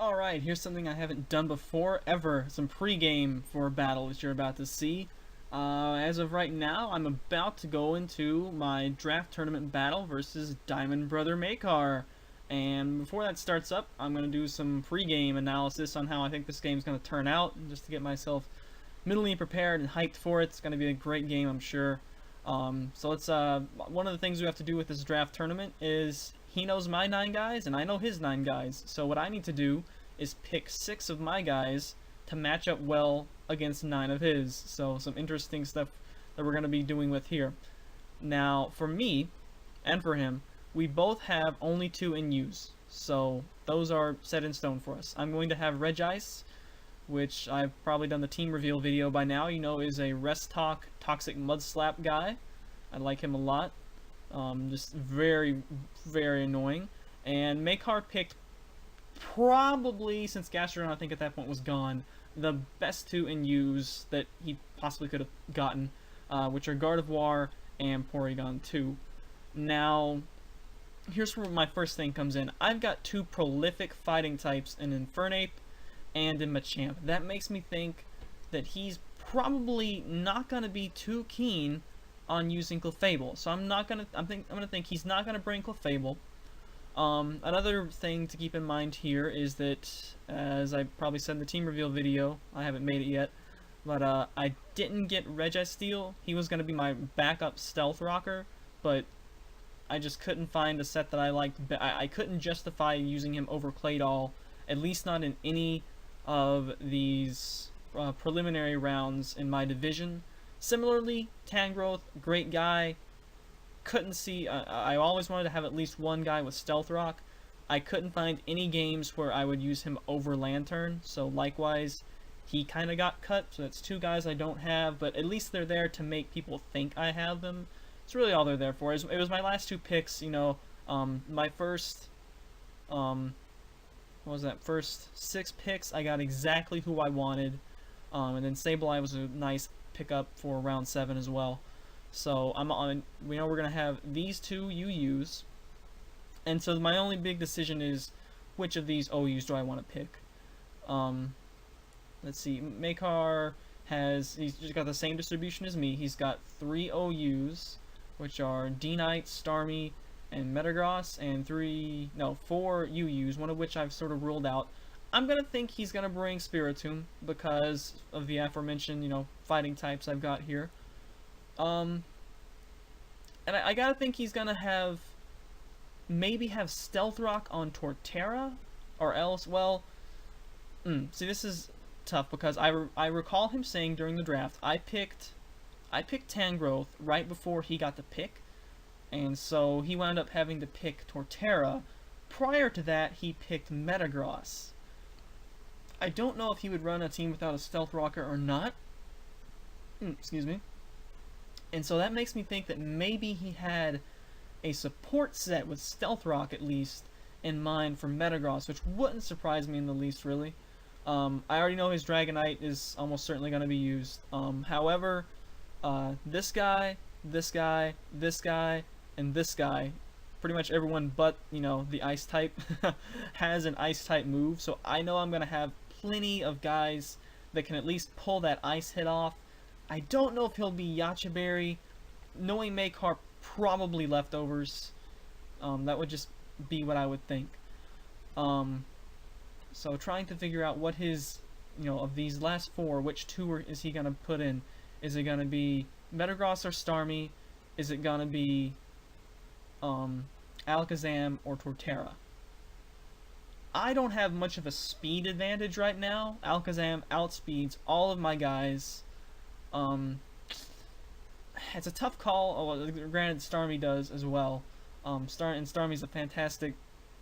Alright, here's something I haven't done before, ever. Some pregame for a battle that you're about to see. As of right now, I'm about to go into my draft tournament battle versus Diamond Brother Makar. And before that starts up, I'm going to do some pregame analysis on how I think this game's going to turn out, just to get myself mentally prepared and hyped for it. It's going to be a great game, I'm sure. So let's, one of the things we have to do with this draft tournament is he knows my 9 guys and I know his 9 guys. So what I need to do is pick 6 of my guys to match up well against 9 of his. So some interesting stuff that we're going to be doing with here. Now, for me and for him, we both have only 2 in use. So those are set in stone for us. I'm going to have Regice, which I've probably done the team reveal video by now, you know, is a Rest Talk Toxic Mudslap guy. I like him a lot. Just very, very annoying. And Makar picked probably, since Gastrodon I think at that point was gone, the best 2 in use that he possibly could have gotten, which are Gardevoir and Porygon 2. Now, here's where my first thing comes in. I've got 2 prolific fighting types in Infernape and in Machamp. That makes me think that he's probably not going to be too keen on using Clefable. So I'm going to think he's not going to bring Clefable. Another thing to keep in mind here is that, as I probably said in the team reveal video, I haven't made it yet, but I didn't get Registeel. He was going to be my backup Stealth Rocker, but I just couldn't find a set that I liked. I couldn't justify using him over Claydol, at least not in any of these preliminary rounds in my division. Similarly, Tangrowth, great guy. Couldn't see, I always wanted to have at least one guy with Stealth Rock. I couldn't find any games where I would use him over Lantern, so likewise, he kind of got cut, so that's 2 guys I don't have, but at least they're there to make people think I have them. It's really all they're there for. It was my last 2 picks, you know, my first, what was that, first 6 picks, I got exactly who I wanted, and then Sableye was a nice pickup for round 7 as well. So we know we're gonna have these 2 UUs, and so my only big decision is which of these OUs do I want to pick. Let's see, Makar he's just got the same distribution as me. He's got 3 OUs, which are D-Knight, Starmie, and Metagross, and 4 UUs, one of which I've sort of ruled out. I'm gonna think he's gonna bring Spiritomb because of the aforementioned, you know, fighting types I've got here. And I gotta think he's gonna maybe have Stealth Rock on Torterra, or else, well, see, this is tough because I recall him saying during the draft, I picked Tangrowth right before he got the pick, and so he wound up having to pick Torterra. Prior to that, he picked Metagross. I don't know if he would run a team without a Stealth Rocker or not. Excuse me. And so that makes me think that maybe he had a support set with Stealth Rock, at least, in mind for Metagross, which wouldn't surprise me in the least, really. I already know his Dragonite is almost certainly going to be used. However, this guy, this guy, this guy, and this guy, pretty much everyone but, you know, the Ice type, has an Ice type move, so I know I'm going to have plenty of guys that can at least pull that Ice hit off. I don't know if he'll be Yacha Berry. Knowing Makar, probably leftovers. That would just be what I would think. So trying to figure out what his, you know, of these last 4, which 2 is he going to put in? Is it going to be Metagross or Starmie? Is it going to be Alakazam or Torterra? I don't have much of a speed advantage right now. Alakazam outspeeds all of my guys. It's a tough call. Oh, granted, Starmie does as well. Starmie's a fantastic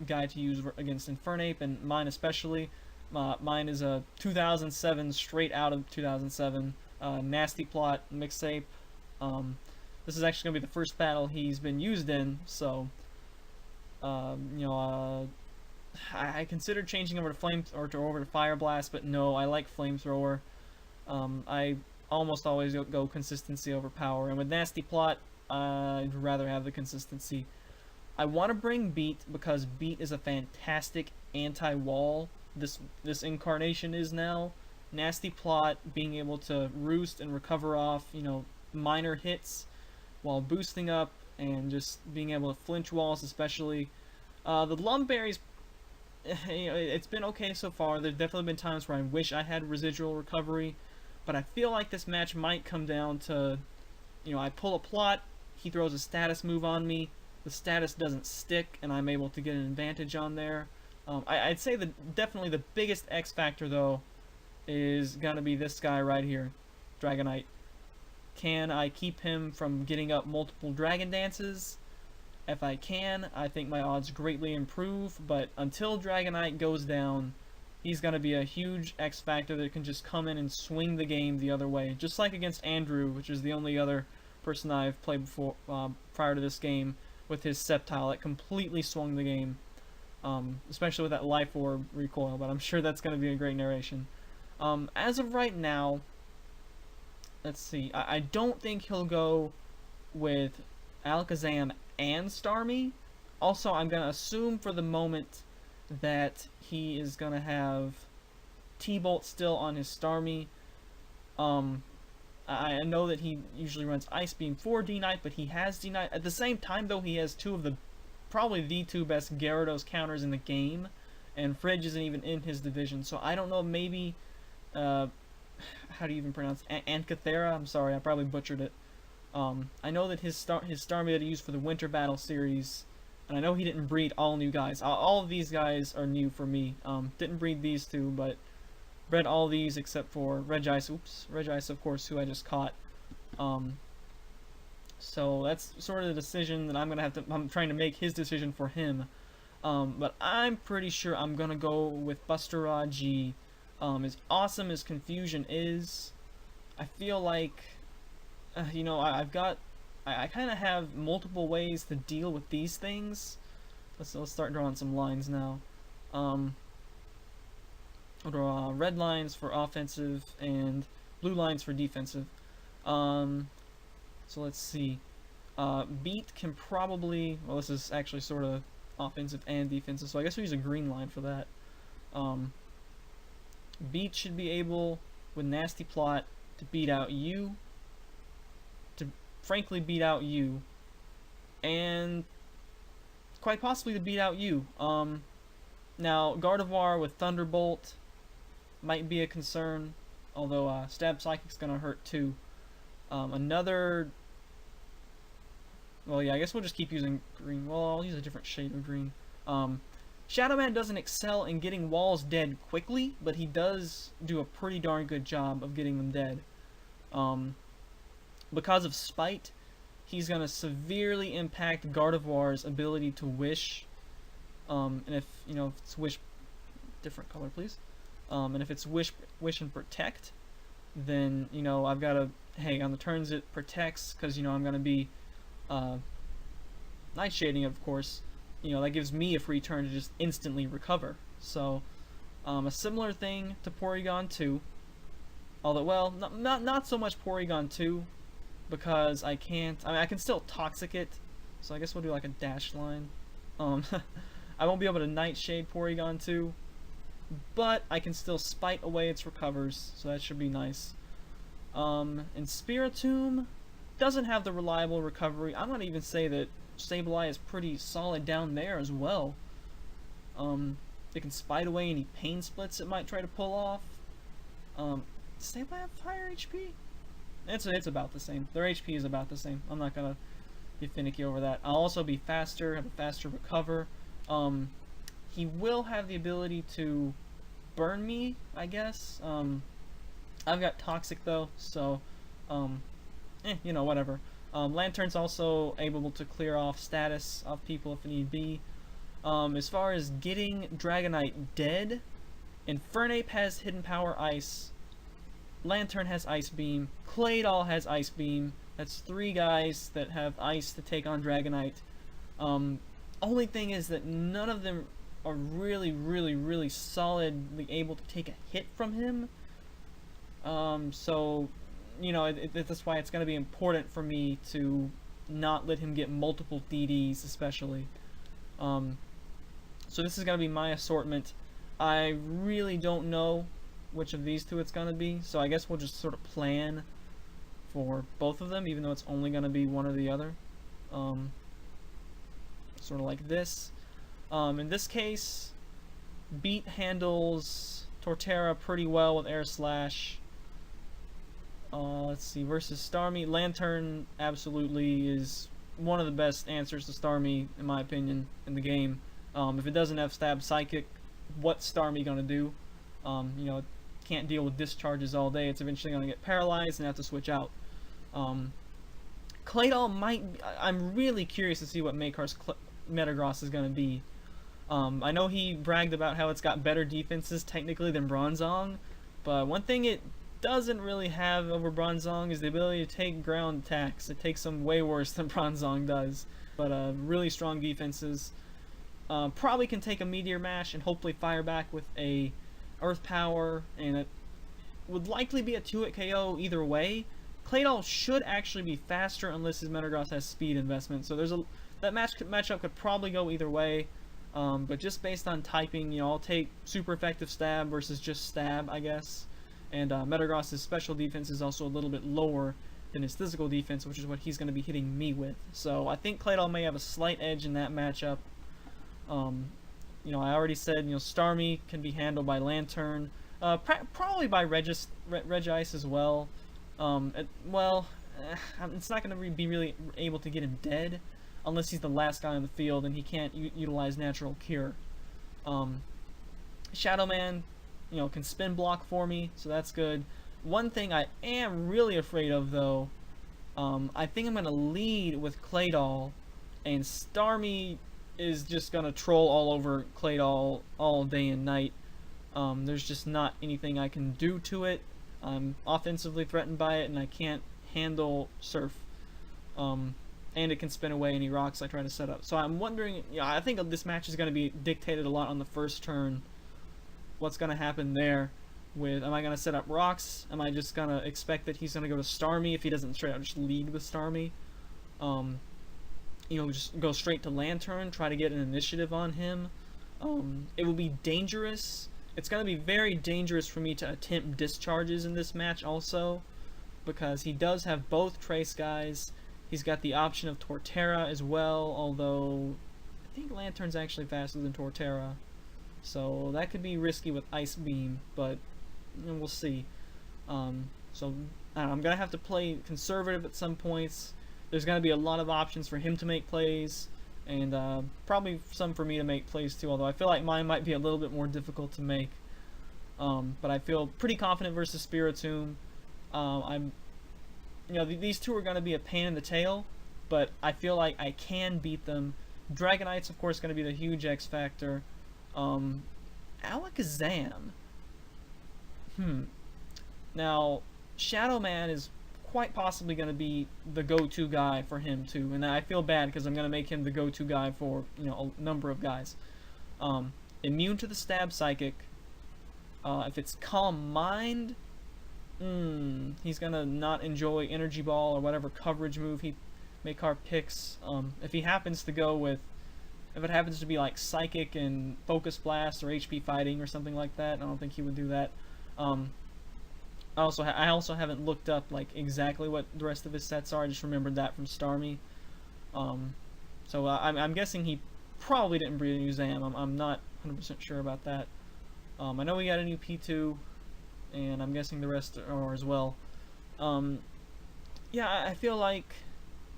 guy to use against Infernape, and mine especially. Mine is a 2007, straight out of 2007, Nasty Plot mixtape. This is actually going to be the first battle he's been used in, so, you know, I considered changing over to over to Fire Blast, but no, I like Flamethrower. I almost always go consistency over power, and with Nasty Plot, I'd rather have the consistency. I want to bring Beat because Beat is a fantastic anti-wall this incarnation is now. Nasty Plot being able to roost and recover off, minor hits while boosting up and just being able to flinch walls, especially. The Lumberries, it's been okay so far. There's definitely been times where I wish I had residual recovery, but I feel like this match might come down to, I pull a plot, he throws a status move on me, the status doesn't stick, and I'm able to get an advantage on there. I'd say that definitely the biggest X factor, though, is gonna be this guy right here, Dragonite. Can I keep him from getting up multiple Dragon Dances? If I can, I think my odds greatly improve, but until Dragonite goes down, he's going to be a huge X factor that can just come in and swing the game the other way. Just like against Andrew, which is the only other person I've played before prior to this game, with his Sceptile. It completely swung the game, especially with that Life Orb recoil, but I'm sure that's going to be a great narration. As of right now, let's see, I don't think he'll go with Alakazam and Starmie. Also, I'm going to assume for the moment that he is going to have T-Bolt still on his Starmie. I know that he usually runs Ice Beam for D-Knight, but he has D-Knight. At the same time, though, he has probably the two best Gyarados counters in the game, and Fridge isn't even in his division, so I don't know, maybe, how do you even pronounce Ankathera? I'm sorry, I probably butchered it. I know that his Starmie that he used for the Winter Battle series, and I know he didn't breed all new guys. All of these guys are new for me. Didn't breed these two, but bred all these except for Regice, of course, who I just caught. So that's sort of the decision that I'm trying to make his decision for him. But I'm pretty sure I'm gonna go with Buster Rod G. As awesome as Confusion is, I feel like, I kind of have multiple ways to deal with these things. Let's start drawing some lines now. I'll draw red lines for offensive and blue lines for defensive. So let's see. Beat can probably, well, this is actually sort of offensive and defensive, so I guess we'll use a green line for that. Beat should be able, with Nasty Plot, to beat out you, frankly beat out you, and quite possibly to beat out you. Now, Gardevoir with Thunderbolt might be a concern, although Stab Psychic's gonna hurt too. Well, yeah, I guess we'll just keep using green. Well, I'll use a different shade of green. Shadow Man doesn't excel in getting walls dead quickly, but he does do a pretty darn good job of getting them dead. Because of Spite, he's going to severely impact Gardevoir's ability to Wish. And if it's Wish, different color please. And if it's Wish and Protect, then, I've got to, hey, on the turns it protects, because, I'm going to be Nightshading, of course. That gives me a free turn to just instantly recover. So, a similar thing to Porygon 2. Although, well, not so much Porygon 2, because I can still Toxic it, so I guess we'll do like a dash line. I won't be able to Nightshade Porygon 2, but I can still Spite away its recovers, so that should be nice. And Spiritomb doesn't have the reliable recovery. I'm gonna even say that Sableye is pretty solid down there as well. It can Spite away any Pain Splits it might try to pull off. Does Sableye have higher HP? It's about the same. Their HP is about the same. I'm not gonna get finicky over that. I'll also be faster, have a faster recover. He will have the ability to burn me, I guess. I've got Toxic though, so whatever. Lantern's also able to clear off status off people if need be. As far as getting Dragonite dead, Infernape has Hidden Power Ice, Lantern has Ice Beam, Claydol has Ice Beam. That's 3 guys that have Ice to take on Dragonite. Only thing is that none of them are really, really, really solidly able to take a hit from him. So, that's why it's going to be important for me to not let him get multiple DDs, especially. So this is going to be my assortment. I really don't know which of these two it's going to be, so I guess we'll just sort of plan for both of them, even though it's only going to be one or the other. Sort of like this. In this case, Beat handles Torterra pretty well with Air Slash. Let's see, versus Starmie, Lantern absolutely is one of the best answers to Starmie, in my opinion, in the game. If it doesn't have Stab Psychic, what's Starmie gonna do? You know, it can't deal with discharges all day. It's eventually gonna get paralyzed and have to switch out. Claydol might. I'm really curious to see what Makar's Metagross is gonna be. I know he bragged about how it's got better defenses technically than Bronzong, but one thing it doesn't really have over Bronzong is the ability to take ground attacks. It takes them way worse than Bronzong does, but really strong defenses. Probably can take a Meteor Mash and hopefully fire back with a Earth Power, and it would likely be a 2-hit KO either way. Claydol should actually be faster unless his Metagross has speed investment, so that matchup could probably go either way. But just based on typing, you know, I'll take super effective Stab versus just Stab, I guess. And Metagross's special defense is also a little bit lower than his physical defense, which is what he's going to be hitting me with. So I think Claydol may have a slight edge in that matchup. You know, I already said, you know, Starmie can be handled by Lantern, probably by Regice as well. It's not going to be really able to get him dead unless he's the last guy on the field and he can't utilize Natural Cure. Shadow Man, you know, can spin block for me, so that's good. One thing I am really afraid of, though, I think I'm going to lead with Claydol, and Starmie is just going to troll all over Claydol all day and night. There's just not anything I can do to it. I'm offensively threatened by it, and I can't handle Surf. And it can spin away any rocks I try to set up. So I'm wondering, yeah, I think this match is going to be dictated a lot on the first turn. What's going to happen there? Am I going to set up rocks? Am I just going to expect that he's going to go to Starmie if he doesn't straight out just lead with Starmie? You know, just go straight to Lantern, try to get an initiative on him. It will be dangerous. It's going to be very dangerous for me to attempt discharges in this match also, because he does have both Trace guys. He's got the option of Torterra as well, although I think Lantern's actually faster than Torterra. So that could be risky with Ice Beam, but you know, we'll see. So I don't know, I'm going to have to play conservative at some points. There's going to be a lot of options for him to make plays, and probably some for me to make plays too, although I feel like mine might be a little bit more difficult to make. But I feel pretty confident versus Spiritomb. You know, these two are going to be a pain in the tail, but I feel like I can beat them. Dragonite's, of course, going to be the huge X factor. Alakazam. Now, Shadow Man is quite possibly going to be the go-to guy for him, too. And I feel bad because I'm going to make him the go-to guy for, you know, a number of guys. Immune to the Stab Psychic. If it's Calm Mind, he's gonna not enjoy Energy Ball or whatever coverage move Makar picks. If it happens to be like Psychic and Focus Blast or HP Fighting or something like that, I don't think he would do that. I also haven't looked up like exactly what the rest of his sets are. I just remembered that from Starmie. So I'm guessing he probably didn't breed a new Zam. I'm not 100% sure about that. I know we got a new P2. And I'm guessing the rest are as well. Yeah, I feel like,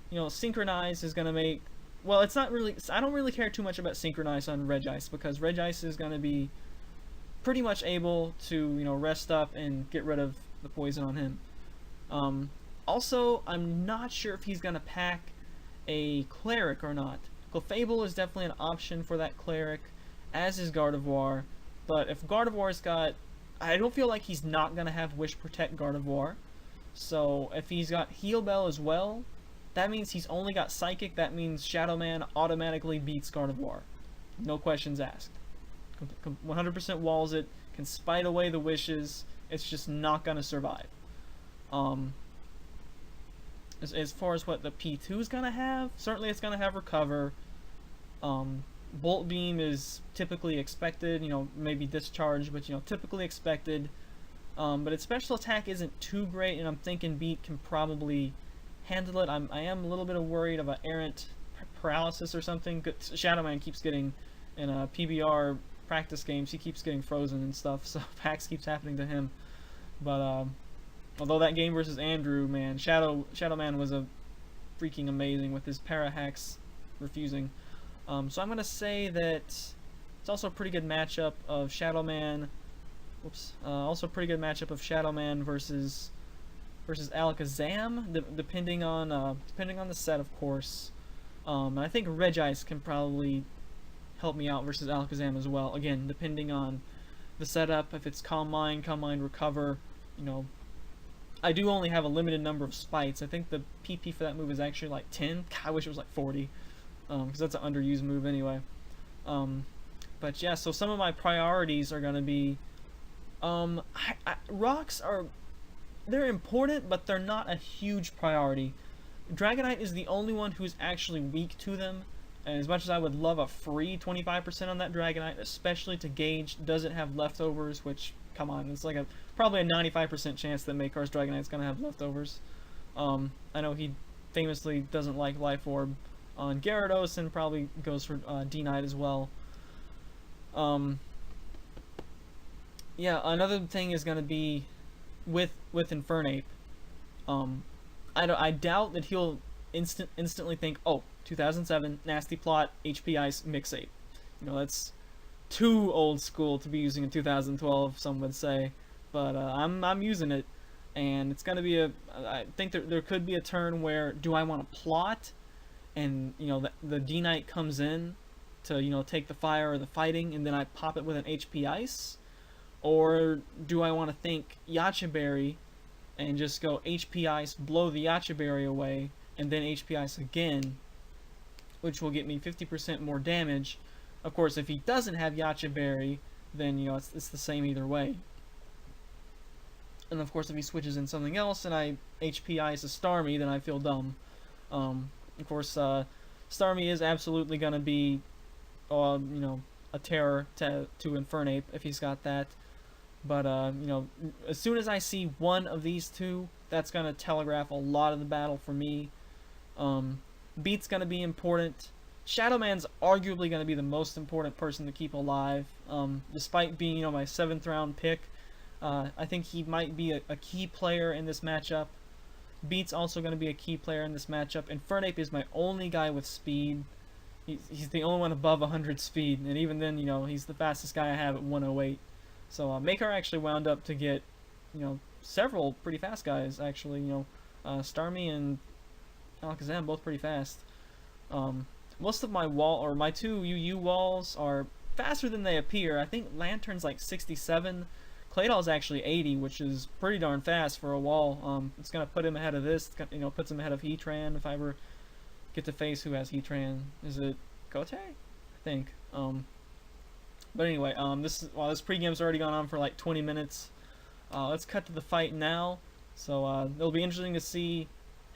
you know, Synchronize is going to make... Well, it's not really... I don't really care too much about Synchronize on Regice, because Regice is going to be pretty much able to, you know, rest up and get rid of the poison on him. Also, I'm not sure if he's going to pack a Cleric or not. Clefable is definitely an option for that Cleric, as is Gardevoir. But if Gardevoir's got... I don't feel like he's not going to have Wish Protect Gardevoir. So if he's got Heal Bell as well, that means he's only got Psychic. That means Shadow Man automatically beats Gardevoir. No questions asked. 100% walls it, can spite away the wishes. It's just not going to survive. As far as what the P2 is going to have, certainly it's going to have Recover. Bolt Beam is typically expected, maybe Discharge, but typically expected. But its special attack isn't too great, and I'm thinking Beat can probably handle it. I am a little bit worried of an errant paralysis or something. Shadow Man keeps getting, in PBR practice games, he keeps getting frozen and stuff, so PAX keeps happening to him. But although that game versus Andrew, man, Shadow Man was a freaking amazing with his para hacks refusing. So I'm gonna say that it's also a pretty good matchup of Shadow Man. Also a pretty good matchup of Shadow Man versus Alakazam, depending on the set, of course. And I think Regice can probably help me out versus Alakazam as well. Again, depending on the setup, if it's Calm Mind, Recover, I do only have a limited number of spites. I think the PP for that move is actually like 10. God, I wish it was like 40, because that's an underused move anyway. But yeah, so some of my priorities are gonna be, rocks they're important, but they're not a huge priority. Dragonite is the only one who's actually weak to them, and as much as I would love a free 25% on that Dragonite, especially to gauge does it have leftovers, which, come on, it's like probably a 95% chance that Makar's Dragonite's gonna have leftovers. I know he famously doesn't like Life Orb on Gyarados, and probably goes for D-Knight as well. Yeah, another thing is gonna be with Infernape. I doubt that he'll instantly think, oh, 2007 Nasty Plot HP Ice Mixape. That's too old school to be using in 2012, some would say, but I'm using it, and it's gonna be I think there could be a turn where, do I want to plot, and the D-Knight comes in to take the fire or the fighting, and then I pop it with an HP Ice, or do I want to think Yacha Berry and just go HP Ice, blow the Yacha Berry away, and then HP Ice again, which will get me 50% more damage. Of course, if he doesn't have Yacha Berry, then it's the same either way. And of course, if he switches in something else and I HP Ice a Starmie, then I feel dumb. Of course, Starmie is absolutely gonna be, a terror to Infernape if he's got that. But as soon as I see one of these two, that's gonna telegraph a lot of the battle for me. Beat's gonna be important. Shadow Man's arguably gonna be the most important person to keep alive. Despite being my 7th round pick, I think he might be a key player in this matchup. Beat's also gonna be a key player in this matchup. Infernape is my only guy with speed. He's the only one above 100 speed, and even then, he's the fastest guy I have at 108. So Makar actually wound up to get, several pretty fast guys, actually. Starmie and Alakazam both pretty fast. Most of my 2 UU walls are faster than they appear. I think Lantern's like 67. Claydol's actually 80, which is pretty darn fast for a wall. It's gonna put him ahead of this. Puts him ahead of Heatran if I ever get to face who has Heatran. Is it Gote? I think. But anyway, this pregame's already gone on for like 20 minutes. Let's cut to the fight now. So it'll be interesting to see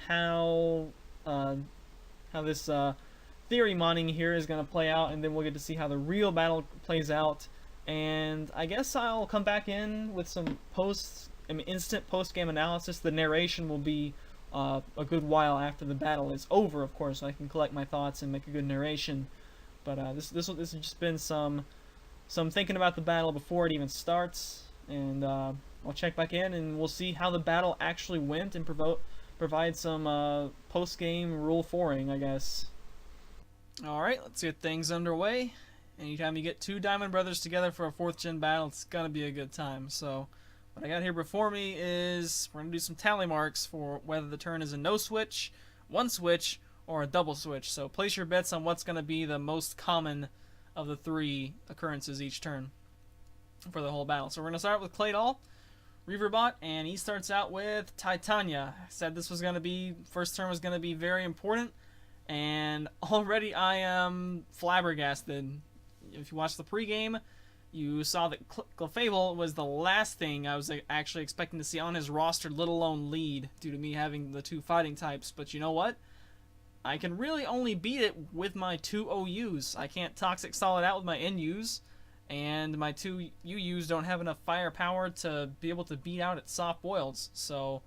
how this theory modding here is going to play out, and then we'll get to see how the real battle plays out. And I guess I'll come back in with some instant post-game analysis. The narration will be a good while after the battle is over, of course, so I can collect my thoughts and make a good narration. But this has just been some thinking about the battle before it even starts, and I'll check back in and we'll see how the battle actually went and provide some post-game rule 4ing, I guess. Alright, let's get things underway. Anytime you get 2 Diamond Brothers together for a 4th gen battle, it's gonna be a good time. So what I got here before me is we're gonna do some tally marks for whether the turn is a no switch, 1 switch, or a double switch. So place your bets on what's gonna be the most common of the 3 occurrences each turn for the whole battle. So we're going to start with Claydol, Reaverbot, and he starts out with Titania. I said this was going to be, first turn was going to be very important, and already I am flabbergasted. If you watched the pregame, you saw that Clefable was the last thing I was actually expecting to see on his roster, let alone lead, due to me having the 2 fighting types. But you know what? I can really only beat it with my two OUs. I can't Toxic Solid out with my NUs, and my two UUs don't have enough firepower to be able to beat out its soft boils. So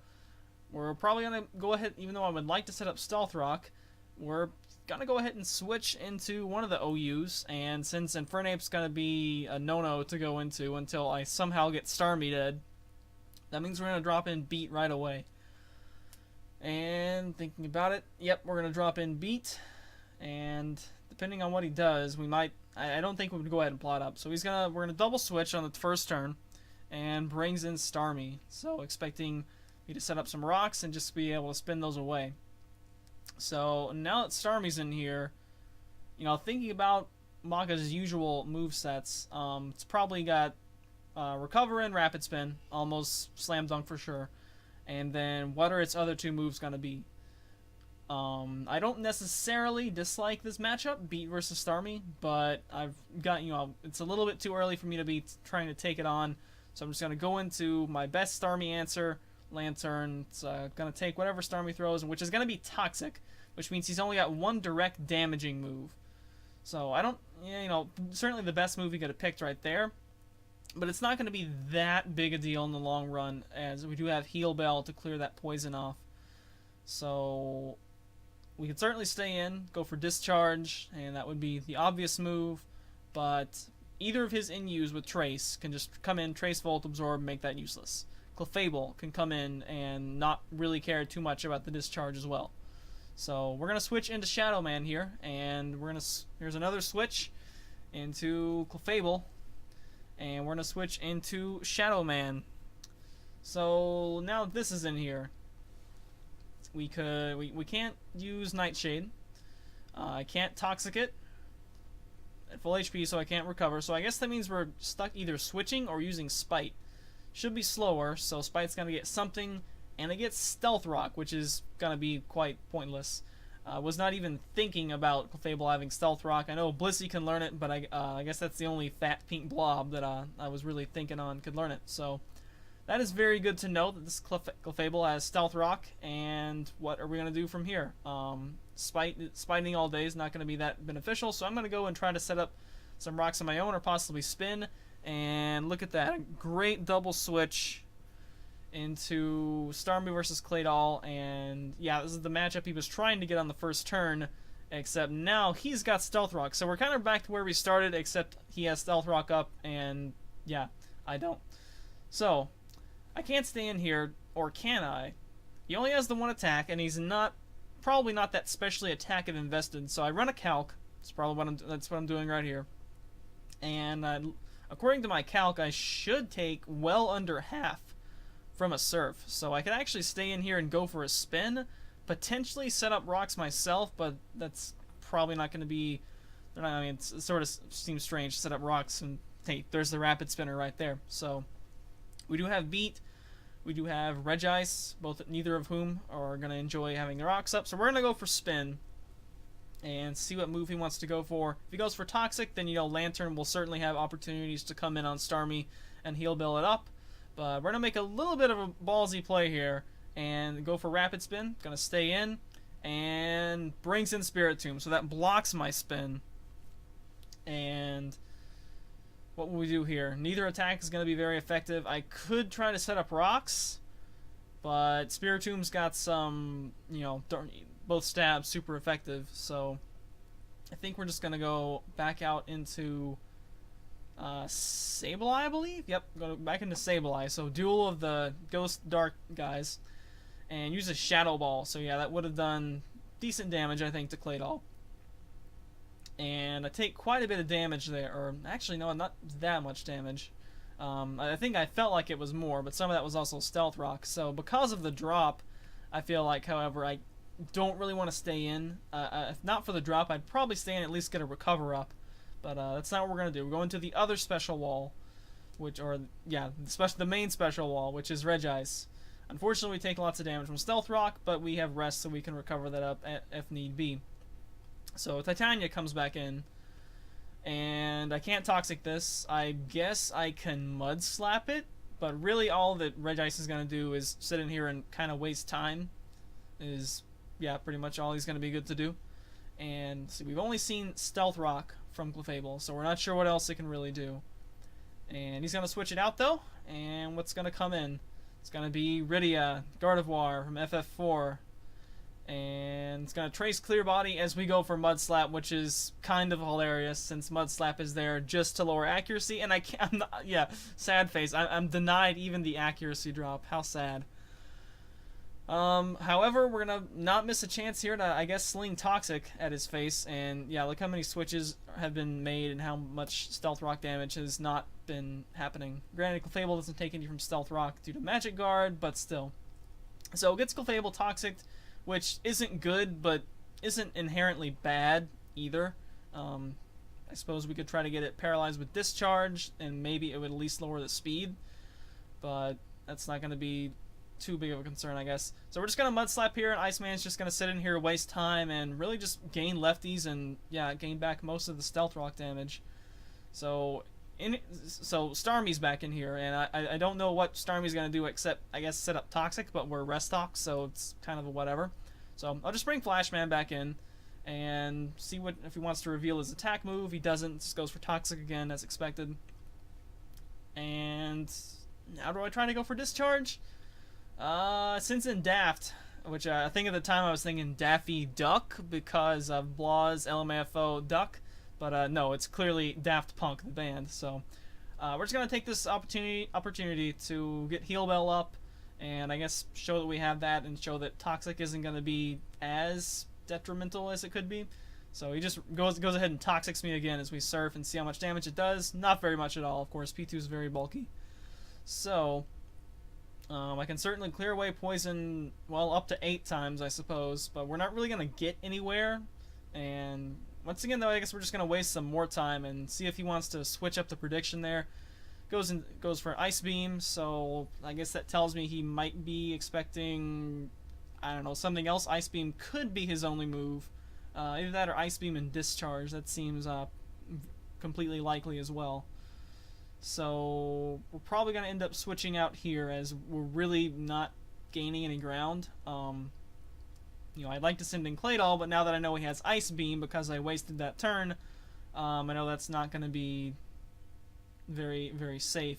we're probably going to go ahead, even though I would like to set up Stealth Rock, we're going to go ahead and switch into one of the OUs, and since Infernape's going to be a no-no to go into until I somehow get Starmie dead, that means we're going to drop in Beat right away. And thinking about it, yep, we're going to drop in Beat, and depending on what he does, we might, I don't think we would go ahead and plot up. So we're going to double switch on the first turn, and brings in Starmie. So expecting me to set up some rocks and just be able to spin those away. So now that Starmie's in here, you know, thinking about Maka's usual movesets, it's probably got Recover and Rapid Spin, almost slam dunk for sure. And then what are its other two moves going to be? I don't necessarily dislike this matchup, Beat versus Starmie, but I've got, you know, it's a little bit too early for me to be trying to take it on. So I'm just going to go into my best Starmie answer, Lantern. It's going to take whatever Starmie throws, which is going to be Toxic, which means he's only got one direct damaging move. So I don't, you know, certainly the best move he could have picked right there. But it's not going to be that big a deal in the long run, as we do have Heal Bell to clear that poison off. So we could certainly stay in, go for Discharge, and that would be the obvious move. But either of his NUs with Trace can just come in, Trace Volt, Absorb, make that useless. Clefable can come in and not really care too much about the Discharge as well. So we're going to switch into Shadow Man here, and here's another switch into Clefable. And we're going to switch into Shadow Man. So now this is in here. We can't use Nightshade. I can't Toxic it at full HP, so I can't recover. So I guess that means we're stuck either switching or using Spite. Should be slower, so Spite's going to get something, and it gets Stealth Rock, which is going to be quite pointless. Was not even thinking about Clefable having Stealth Rock. I know Blissey can learn it, but I guess that's the only fat pink blob that I was really thinking on could learn it. So that is very good to know that this Clefable has Stealth Rock. And what are we going to do from here? Spiting all day is not going to be that beneficial, so I'm going to go and try to set up some rocks of my own or possibly spin. And look at that. Great double switch into Starmie versus Claydol, and yeah, this is the matchup he was trying to get on the first turn, except now he's got Stealth Rock, so we're kind of back to where we started, except he has Stealth Rock up, and yeah, I don't. So, I can't stay in here, or can I? He only has the one attack, and he's probably not that specially attack-if invested, so I run a calc. That's what I'm doing right here. And according to my calc, I should take well under half from a Surf, so I could actually stay in here and go for a spin, potentially set up rocks myself, but that's probably not going to be, I mean, it sort of seems strange to set up rocks, and hey, there's the Rapid Spinner right there. So we do have Beat, we do have Regice, neither of whom are going to enjoy having the rocks up, so we're going to go for spin and see what move he wants to go for. If he goes for Toxic, then, you know, Lantern will certainly have opportunities to come in on Starmie and Heal Bell it up. But we're going to make a little bit of a ballsy play here and go for Rapid Spin. Going to stay in and brings in Spiritomb. So that blocks my spin. And what will we do here? Neither attack is going to be very effective. I could try to set up rocks, but Spiritomb's got some, you know, both stabs super effective. So I think we're just going to go back out into Sableye, I believe? Yep, go back into Sableye. So duel of the Ghost Dark guys. And use a Shadow Ball. So yeah, that would have done decent damage, I think, to Claydol. And I take quite a bit of damage there. Or, actually, no, not that much damage. I think I felt like it was more, but some of that was also Stealth Rock. So because of the drop, I feel like, however, I don't really want to stay in. If not for the drop, I'd probably stay in and at least get a Recover up. But that's not what we're going to do. We're going to the other special wall, the main special wall, which is Regice. Unfortunately, we take lots of damage from Stealth Rock, but we have Rest, so we can recover that up if need be. So Titania comes back in, and I can't Toxic this. I guess I can Mud Slap it, but really all that Regice is going to do is sit in here and kind of waste time. yeah, pretty much all he's going to be good to do. And see, we've only seen Stealth Rock from Clefable, so we're not sure what else it can really do. And he's going to switch it out, though. And what's going to come in? It's going to be Rydia, Gardevoir from FF4. And it's going to trace Clear Body as we go for Mud Slap, which is kind of hilarious since Mud Slap is there just to lower accuracy. And I can't, I'm not, yeah, sad face. I'm denied even the accuracy drop. How sad. However, we're going to not miss a chance here to, I guess, sling Toxic at his face. And yeah, look how many switches have been made and how much Stealth Rock damage has not been happening. Granted, Clefable doesn't take any from Stealth Rock due to Magic Guard, but still. So it gets Clefable Toxic, which isn't good, but isn't inherently bad either. I suppose we could try to get it paralyzed with Discharge, and maybe it would at least lower the speed. But that's not going to be too big of a concern, I guess. So we're just going to Mud Slap here, and Iceman's just going to sit in here, waste time, and really just gain lefties and, yeah, gain back most of the Stealth Rock damage. So Starmie's back in here, and I don't know what Starmie's going to do except, I guess, set up Toxic, but we're Restock, so it's kind of a whatever. So I'll just bring Flashman back in and see what if he wants to reveal his attack move. He doesn't, just goes for Toxic again, as expected. And now do I try to go for Discharge? Since in Daft, which I think at the time I was thinking Daffy Duck because of Blah's LMAFO Duck, but no, it's clearly Daft Punk, the band. So we're just going to take this opportunity to get Heal Bell up, and I guess show that we have that and show that Toxic isn't going to be as detrimental as it could be. So he just goes ahead and Toxics me again as we surf and see how much damage it does. Not very much at all, of course. P2 is very bulky. So I can certainly clear away poison, well, up to 8 times, I suppose, but we're not really going to get anywhere. And once again, though, I guess we're just going to waste some more time and see if he wants to switch up the prediction there. Goes for Ice Beam, so I guess that tells me he might be expecting, I don't know, something else. Ice Beam could be his only move. Either that or Ice Beam and Discharge. That seems completely likely as well. So we're probably going to end up switching out here as we're really not gaining any ground. I'd like to send in Claydol, but now that I know he has Ice Beam because I wasted that turn, I know that's not going to be very, very safe.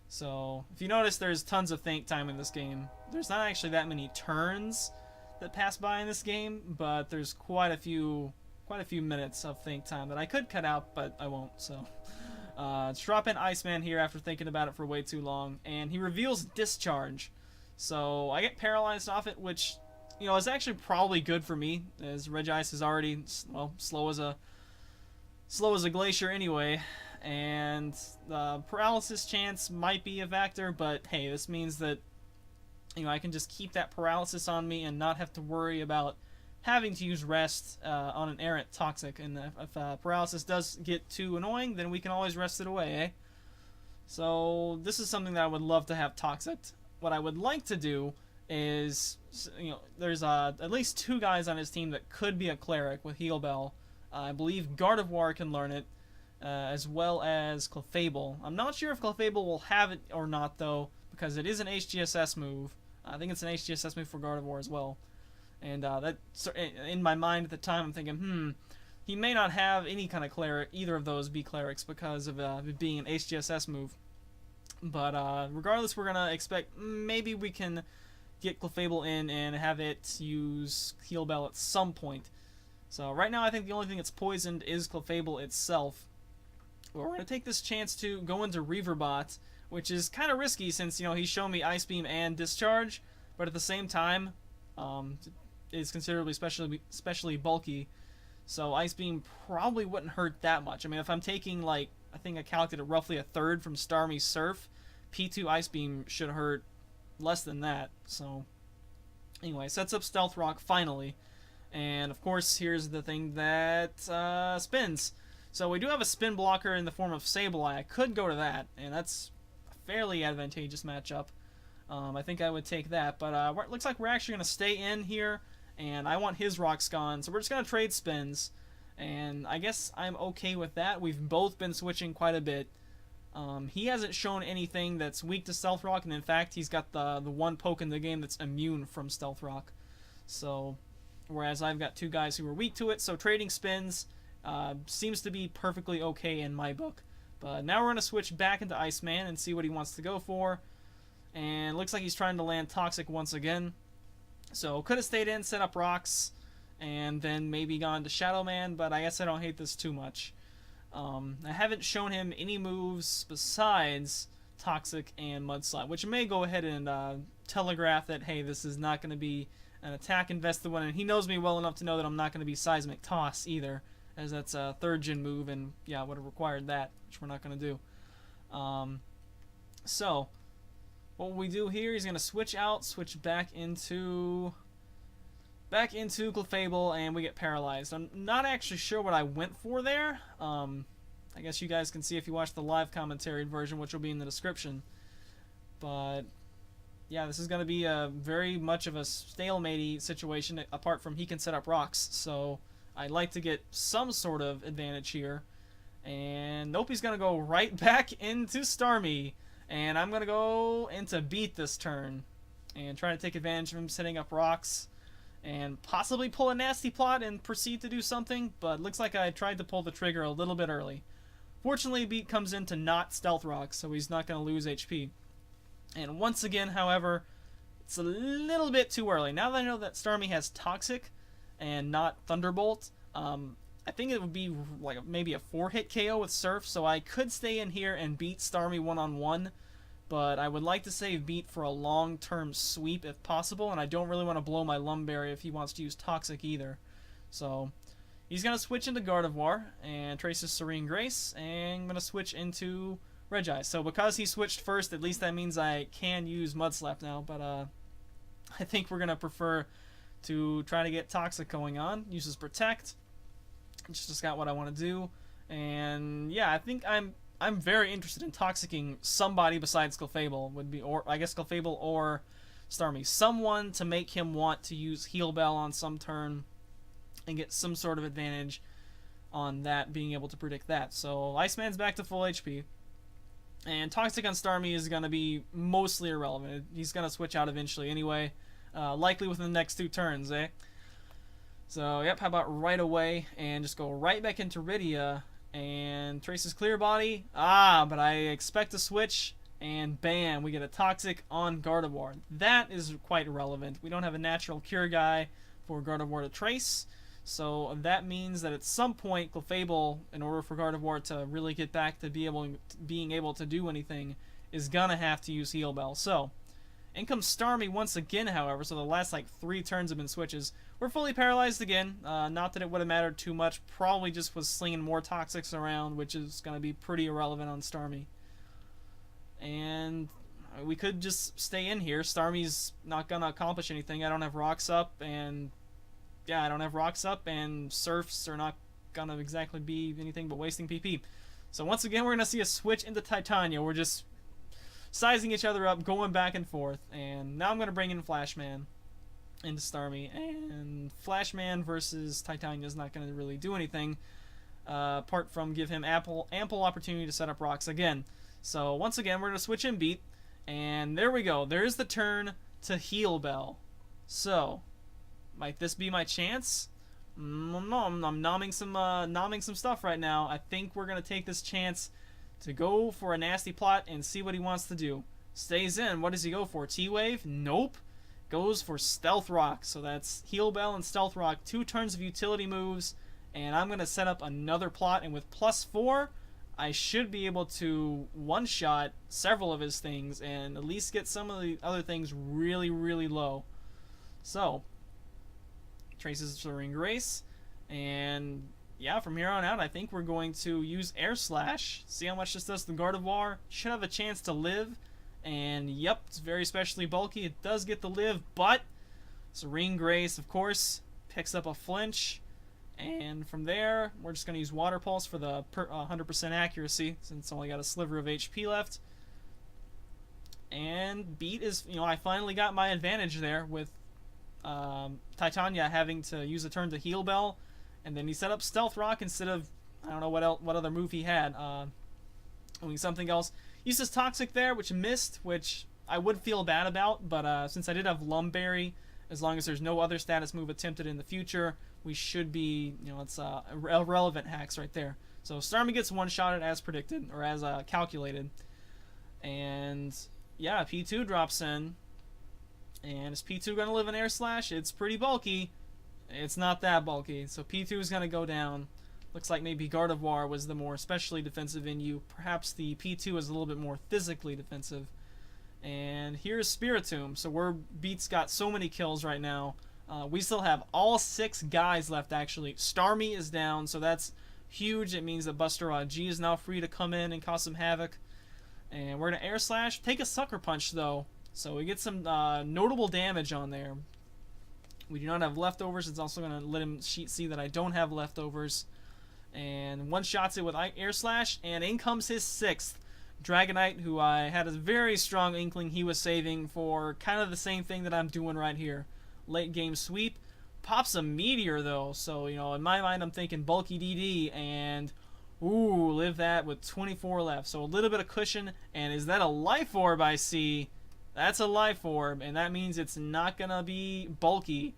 So if you notice, there's tons of think time in this game. There's not actually that many turns that pass by in this game, but there's quite a few minutes of think time that I could cut out, but I won't. So let's drop in Iceman here after thinking about it for way too long, and he reveals Discharge. So I get paralyzed off it, which is actually probably good for me, as Regice is already slow as a glacier anyway. And the paralysis chance might be a factor, but hey, this means that I can just keep that paralysis on me and not have to worry about having to use rest on an errant Toxic. And if paralysis does get too annoying, then we can always rest it away, eh? So this is something that I would love to have Toxic. What I would like to do is, there's at least 2 guys on his team that could be a Cleric with Heal Bell. I believe Gardevoir can learn it, as well as Clefable. I'm not sure if Clefable will have it or not, though, because it is an HGSS move. I think it's an HGSS move for Gardevoir as well. And that, in my mind at the time, I'm thinking, he may not have any kind of Cleric, either of those be Clerics, because of it being an HGSS move. But regardless, we're going to expect maybe we can get Clefable in and have it use Heal Bell at some point. So right now, I think the only thing that's poisoned is Clefable itself. But we're going to take this chance to go into Reaverbot, which is kind of risky since, he's shown me Ice Beam and Discharge, but at the same time, it's considerably especially bulky. So Ice Beam probably wouldn't hurt that much. I mean, if I'm taking, I think I calculated roughly a third from Starmie Surf, P2 Ice Beam should hurt less than that. So anyway, sets up Stealth Rock finally. And of course, here's the thing that spins. So we do have a spin blocker in the form of Sableye. I could go to that, and that's a fairly advantageous matchup. I think I would take that, but it looks like we're actually going to stay in here, and I want his Rocks gone, so we're just going to trade spins, and I guess I'm okay with that. We've both been switching quite a bit. He hasn't shown anything that's weak to Stealth Rock, and in fact, he's got the one poke in the game that's immune from Stealth Rock. So whereas I've got two guys who are weak to it, so trading spins seems to be perfectly okay in my book. But now we're going to switch back into Iceman and see what he wants to go for. And looks like he's trying to land Toxic once again. So could have stayed in, set up rocks, and then maybe gone to Shadow Man, but I guess I don't hate this too much. I haven't shown him any moves besides Toxic and Mudslap, which may go ahead and telegraph that, hey, this is not going to be an attack invested one, and he knows me well enough to know that I'm not going to be Seismic Toss either, as that's a 3rd gen move, and yeah, would have required that, which we're not going to do. So, what we do here, he's going to switch out, switch back into Clefable, and we get paralyzed. I'm not actually sure what I went for there. I guess you guys can see if you watch the live commentary version, which will be in the description. But yeah, this is going to be a very much of a stalemate situation, apart from he can set up rocks. So I'd like to get some sort of advantage here. And nope, he's going to go right back into Starmie. And I'm going to go into Beat this turn and try to take advantage of him setting up rocks and possibly pull a nasty plot and proceed to do something, but looks like I tried to pull the trigger a little bit early. Fortunately, Beat comes in to not Stealth Rock, so he's not going to lose HP. And once again, however, it's a little bit too early. Now that I know that Starmie has Toxic and not Thunderbolt, I think it would be like maybe a 4-hit KO with Surf, so I could stay in here and beat Starmie one-on-one, but I would like to save Beat for a long-term sweep if possible, and I don't really want to blow my Lumberry if he wants to use Toxic either. So he's going to switch into Gardevoir and traces Serene Grace, and I'm going to switch into Reggie. So because he switched first, at least that means I can use Mudslap now, but I think we're going to prefer to try to get Toxic going on. Uses Protect. Just got what I want to do, and yeah, I think I'm very interested in toxicking somebody besides Clefable, would be, or I guess Clefable or Starmie, someone to make him want to use Heal Bell on some turn and get some sort of advantage on that, being able to predict that. So Iceman's back to full HP, and Toxic on Starmie is going to be mostly irrelevant. He's going to switch out eventually anyway, likely within the next 2 turns, eh? So, yep, how about right away, and just go right back into Rydia, and traces Clear Body. But I expect to switch, and bam, we get a Toxic on Gardevoir. That is quite irrelevant. We don't have a natural cure guy for Gardevoir to trace, so that means that at some point, Clefable, in order for Gardevoir to really get back to being able to do anything, is gonna have to use Heal Bell. So, in comes Starmie once again, however, so the last like 3 turns have been switches. We're fully paralyzed again, not that it would have mattered too much, probably just was slinging more Toxics around, which is going to be pretty irrelevant on Starmie. And we could just stay in here. Starmie's not going to accomplish anything. I don't have rocks up, and yeah, I don't have rocks up, and Surfs are not going to exactly be anything but wasting PP. So once again, we're going to see a switch into Titania. We're just sizing each other up, going back and forth, and now I'm going to bring in Flashman into Starmie, and Flashman versus Titania is not going to really do anything, apart from give him ample opportunity to set up rocks again. So once again, we're going to switch in Beat, and there we go. There's the turn to Heal Bell. So, might this be my chance? No, I'm nomming some stuff right now. I think we're going to take this chance to go for a nasty plot and see what he wants to do. Stays in. What does he go for? T-Wave? Nope. Goes for Stealth Rock. So that's Heal Bell and Stealth Rock. 2 turns of utility moves. And I'm going to set up another plot. And with +4, I should be able to one-shot several of his things and at least get some of the other things really, really low. So, traces Serene Grace. And yeah, from here on out, I think we're going to use Air Slash. See how much this does to Gardevoir. Should have a chance to live. And yep, it's very specially bulky. It does get the live, but Serene Grace, of course, picks up a flinch. And from there, we're just going to use Water Pulse for the 100% accuracy, since it's only got a sliver of HP left. And Beat is, I finally got my advantage there with Titania having to use a turn to Heal Bell. And then he set up Stealth Rock instead of, I don't know what other move he had. Doing something else. Uses Toxic there, which missed, which I would feel bad about, but since I did have Lumberry as long as there's no other status move attempted in the future, we should be, it's irrelevant hacks right there. So Starmie gets one-shotted as predicted, or as calculated. And yeah, P2 drops in. And is P2 going to live in Air Slash? It's pretty bulky. It's not that bulky. So P2 is going to go down. Looks like maybe Gardevoir was the more especially defensive in you. Perhaps the P2 is a little bit more physically defensive. And here's Spiritomb. So we're Beat's got so many kills right now. We still have all 6 guys left, actually. Starmie is down, so that's huge. It means that Buster G is now free to come in and cause some havoc. And we're going to Air Slash. Take a Sucker Punch, though. So we get some notable damage on there. We do not have leftovers. It's also going to let him see that I don't have leftovers. And one-shots it with Air Slash, and in comes his 6th. Dragonite, who I had a very strong inkling he was saving for kind of the same thing that I'm doing right here. Late game sweep. Pops a Meteor, though. So, in my mind, I'm thinking bulky DD, and ooh, live that with 24 left. So a little bit of cushion, and is that a Life Orb I see? That's a Life Orb, and that means it's not going to be bulky.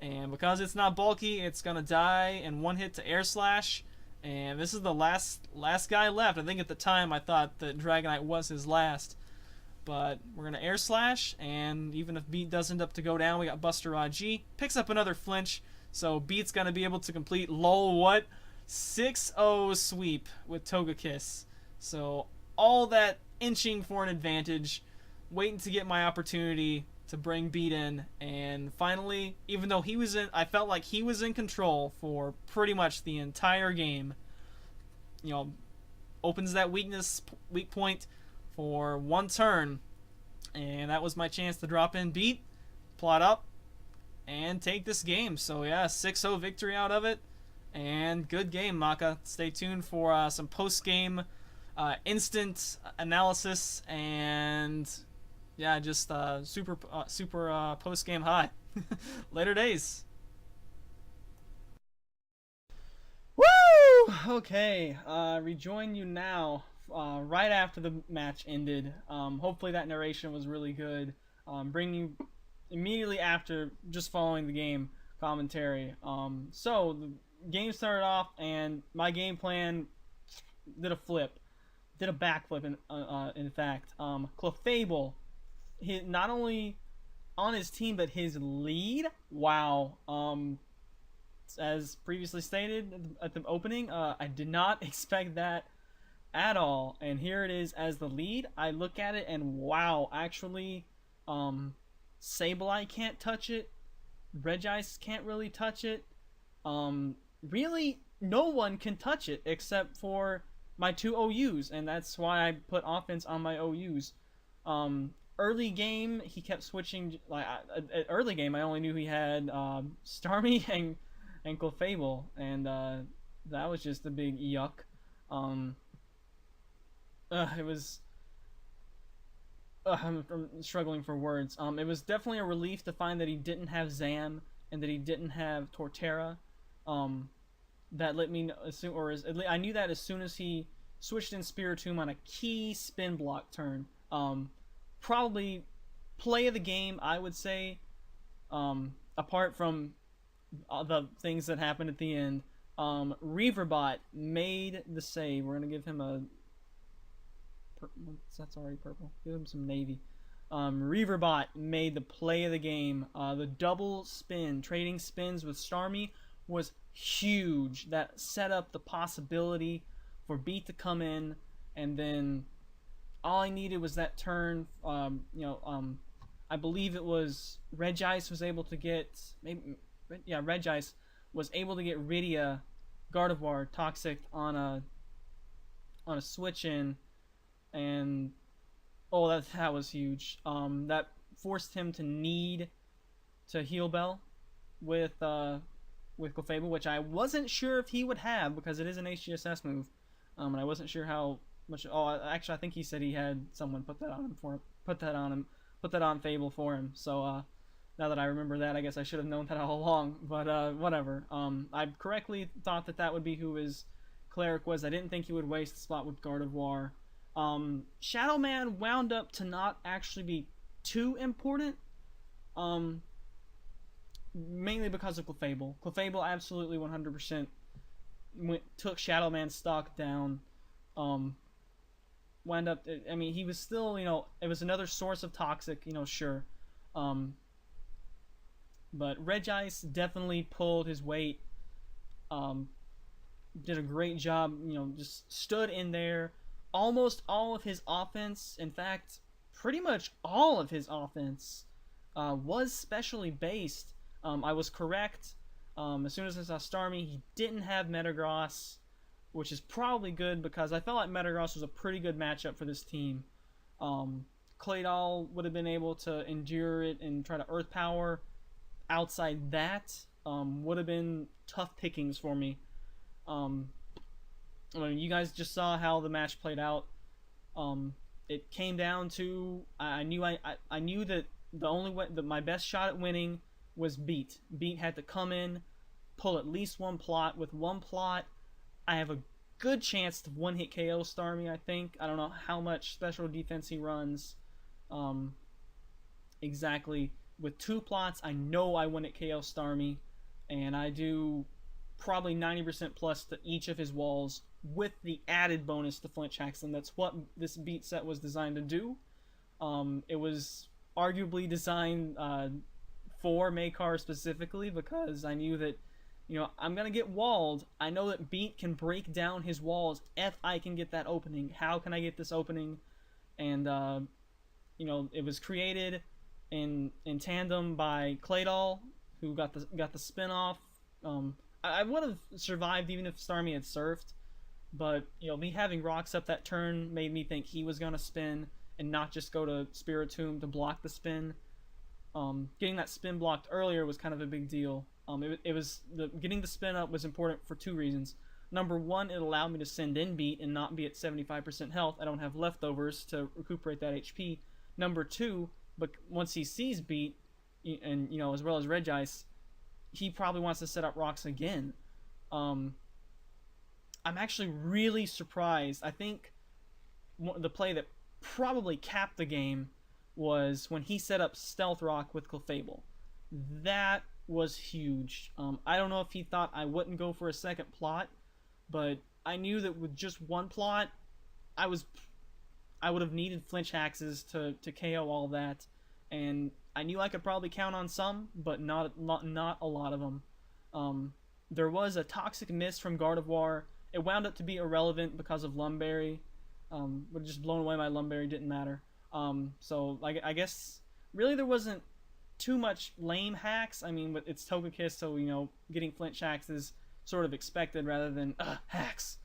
And because it's not bulky, it's going to die in one hit to Air Slash. And this is the last guy left. I think at the time I thought that Dragonite was his last. But we're going to Air Slash, and even if Beat does end up to go down, we got Buster G. Picks up another flinch, so Beat's going to be able to complete, lol, what? 6-0 sweep with Togekiss. So all that inching for an advantage, waiting to get my opportunity to bring Beat in, and finally, even though I felt like he was in control for pretty much the entire game, opens that weak point for one turn, and that was my chance to drop in Beat, plot up, and take this game. So yeah, 6-0 victory out of it, and good game, Maka. Stay tuned for some post-game instant analysis, and yeah, just super post-game high. Later days. Woo! Okay, rejoin you now, right after the match ended. Hopefully that narration was really good. Bringing you immediately after just following the game commentary. So the game started off, and my game plan did a flip. Did a backflip, in fact. Clefable, not only on his team, but his lead. Wow. As previously stated at the opening, I did not expect that at all. And here it is as the lead. I look at it and wow, actually, Sableye can't touch it. Regice can't really touch it. Really, no one can touch it except for my 2 OUs, and that's why I put offense on my OUs. Early game, he kept switching. At early game, I only knew he had Starmie and Clefable, and that was just a big yuck. It was. I'm struggling for words. It was definitely a relief to find that he didn't have Zam and that he didn't have Torterra. That let me assume, I knew that as soon as he switched in Spiritomb on a key spin block turn. Probably play of the game, I would say. Apart from the things that happened at the end, Reaverbot made the save. We're gonna give him a. That's already purple. Give him some navy. Reaverbot made the play of the game. The double spin, trading spins with Starmie, was huge. That set up the possibility for Beat to come in, and then all I needed was that turn. I believe it was Regice was able to get Regice was able to get Rydia, Gardevoir, Toxic on a switch in, and oh, that was huge. That forced him to need to heal Bell with Clefable, which I wasn't sure if he would have because it is an HGSS move, and I wasn't sure how much. Oh, actually, I think he said he had someone put that on Fable for him. So now that I remember that, I guess I should have known that all along. But whatever. I correctly thought that would be who his cleric was. I didn't think he would waste the spot with Gardevoir. Shadow Man wound up to not actually be too important. mainly because of Clefable. Clefable absolutely 100% took Shadow Man's stock down. Um, Wound up. I mean, he was still, it was another source of toxic. Sure. Um, but Regice definitely pulled his weight. Um, did a great job. Just stood in there. Almost all of his offense, in fact, pretty much all of his offense, was specially based. I was correct. As soon as I saw Starmie, he didn't have Metagross, which is probably good because I felt like Metagross was a pretty good matchup for this team. Claydol would have been able to endure it and try to Earth Power. Outside that, would have been tough pickings for me. You guys just saw how the match played out. It came down to I knew that the only way that my best shot at winning was Beat. Beat had to come in, pull at least one plot. With one plot, I have a good chance to one-hit KO Starmie. I think I don't know how much special defense he runs. Exactly. With two plots, I know I one-hit KO Starmie, and I do probably 90% plus to each of his walls with the added bonus to flinch hacks, and that's what this Beat set was designed to do. It was arguably designed for Makar specifically because I knew that, I'm going to get walled. I know that Beat can break down his walls if I can get that opening. How can I get this opening? And, it was created in tandem by Claydol, who got the spin off. I would have survived even if Starmie had surfed, but me having rocks up that turn made me think he was gonna spin and not just go to Spiritomb to block the spin. Getting that spin blocked earlier was kind of a big deal. Getting the spin up was important for two reasons. Number one, it allowed me to send in Beat and not be at 75% health. I don't have leftovers to recuperate that HP. Number two, but once he sees Beat, and as well as Regice, he probably wants to set up rocks again. I'm actually really surprised. I think the play that probably capped the game was when he set up Stealth Rock with Clefable. That was huge. I don't know if he thought I wouldn't go for a second plot, but I knew that with just one plot, I would have needed flinch axes to KO all that, and I knew I could probably count on some, but not a lot of them. There was a toxic miss from Gardevoir. It wound up to be irrelevant because of Lumberry. But just blown away by Lumberry, didn't matter. So I guess really there wasn't too much lame hacks. I mean, it's Togekiss, so getting flinch hacks is sort of expected rather than hacks.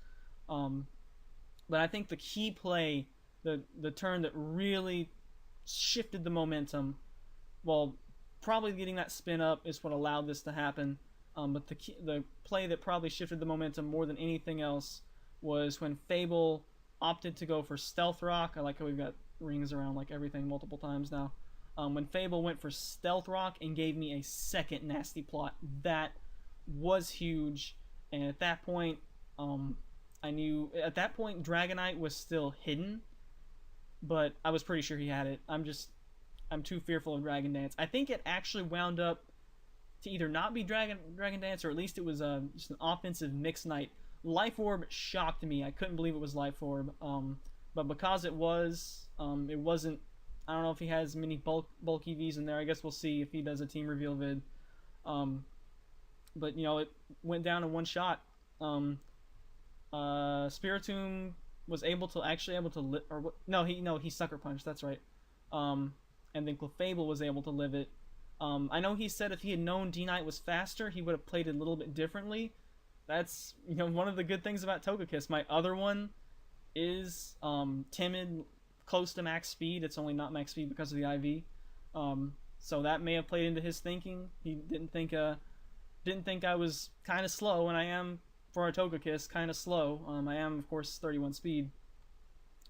But I think the key play, the turn that really shifted the momentum, well, probably getting that spin up is what allowed this to happen. But the play that probably shifted the momentum more than anything else was when Fable opted to go for Stealth Rock. I like how we've got rings around like everything multiple times now. When Fable went for Stealth Rock and gave me a second nasty plot, that was huge. And at that point, I knew Dragonite was still hidden, but I was pretty sure he had it. I'm too fearful of Dragon Dance. I think it actually wound up to either not be Dragon Dance, or at least it was just an offensive Mix Knight. Life Orb shocked me. I couldn't believe it was Life Orb. But because it wasn't. I don't know if he has many bulk EVs in there. I guess we'll see if he does a team reveal vid. But it went down in one shot. Spiritomb was he sucker punched. That's right. And then Clefable was able to live it. I know he said if he had known D-Knight was faster, he would have played it a little bit differently. That's one of the good things about Togekiss. My other one is timid, close to max speed. It's only not max speed because of the IV. So that may have played into his thinking. He didn't think I was kind of slow, and I am for a Togekiss kind of slow. I am of course 31 speed,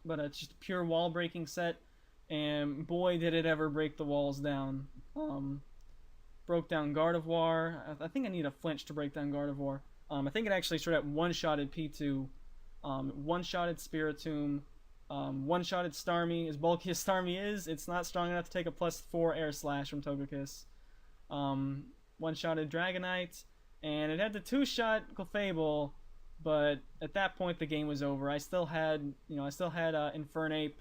but it's just a pure wall breaking set. And boy, did it ever break the walls down. Broke down Gardevoir. I think I need a flinch to break down Gardevoir. I think it actually straight up one-shotted P2. One-shotted Spiritomb. One-shotted Starmie. As bulky as Starmie is, it's not strong enough to take a +4 Air Slash from Togekiss. one-shotted Dragonite, and it had the two-shot Clefable, but at that point the game was over. I still had, Infernape.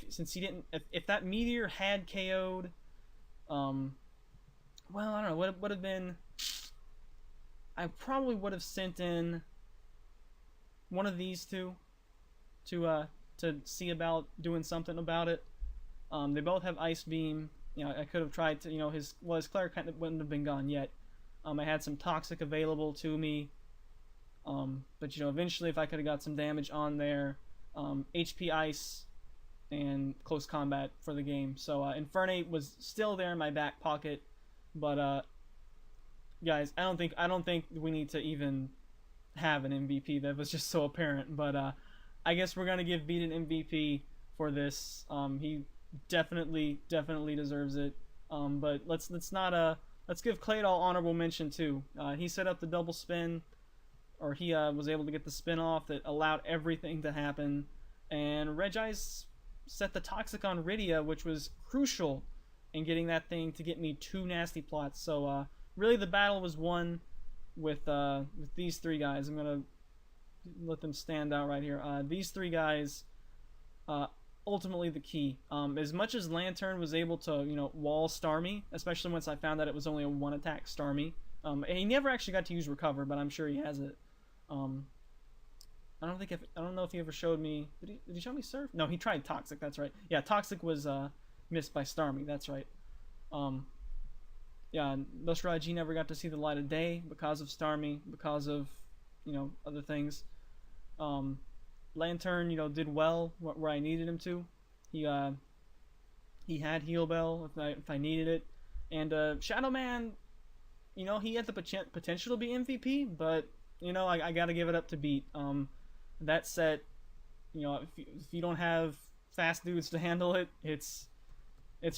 Since he didn't, if that Meteor had KO'd, well, I don't know, would have been. I probably would have sent in one of these two to see about doing something about it. They both have Ice Beam. I could have tried to, his Clair kind of wouldn't have been gone yet. I had some Toxic available to me. But eventually, if I could have got some damage on there, HP Ice and Close Combat for the game. So Infernape was still there in my back pocket, but guys, I don't think we need to even have an MVP. That was just so apparent. But I guess we're gonna give Beat an MVP for this. He definitely deserves it. But let's give Claydol honorable mention too. He set up the double spin, or he was able to get the spin off that allowed everything to happen. And Regice set the Toxic on Rydia, which was crucial in getting that thing to get me 2 nasty plots. So really the battle was won with these 3 guys. I'm gonna let them stand out right here. These 3 guys, ultimately the key. As much as Lantern was able to wall Starmie, especially once I found that it was only a 1-attack Starmie. He never actually got to use Recover, but I'm sure he has it. I don't know if he ever showed me. Did he show me Surf? No, he tried Toxic. That's right. Yeah, Toxic was missed by Starmie. That's right. Yeah, Nosferatu never got to see the light of day because of Starmie, because of other things. Lantern did well where I needed him to. He had Heal Bell if I needed it, and Shadow Man, he had the potential to be MVP, but I got to give it up to Beat. That set, if you don't have fast dudes to handle it, it's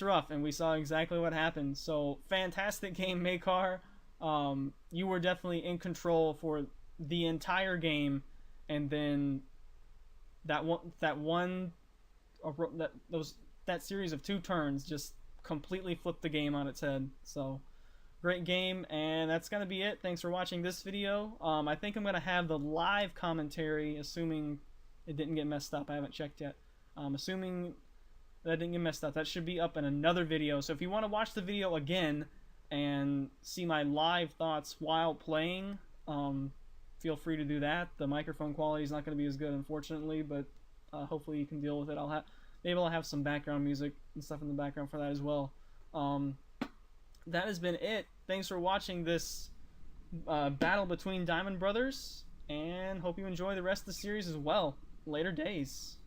rough, and we saw exactly what happened. So fantastic game, Makar. You were definitely in control for the entire game, and then that series of 2 turns just completely flipped the game on its head. So great game, and that's gonna be it. Thanks for watching this video. I think I'm gonna have the live commentary, assuming it didn't get messed up. I haven't checked yet. Assuming that didn't get messed up, that should be up in another video. So if you want to watch the video again and see my live thoughts while playing, feel free to do that. The microphone quality is not going to be as good, unfortunately, but hopefully you can deal with it. Maybe I'll have some background music and stuff in the background for that as well. That has been it. Thanks for watching this battle between Diamond Brothers, and hope you enjoy the rest of the series as well. Later days.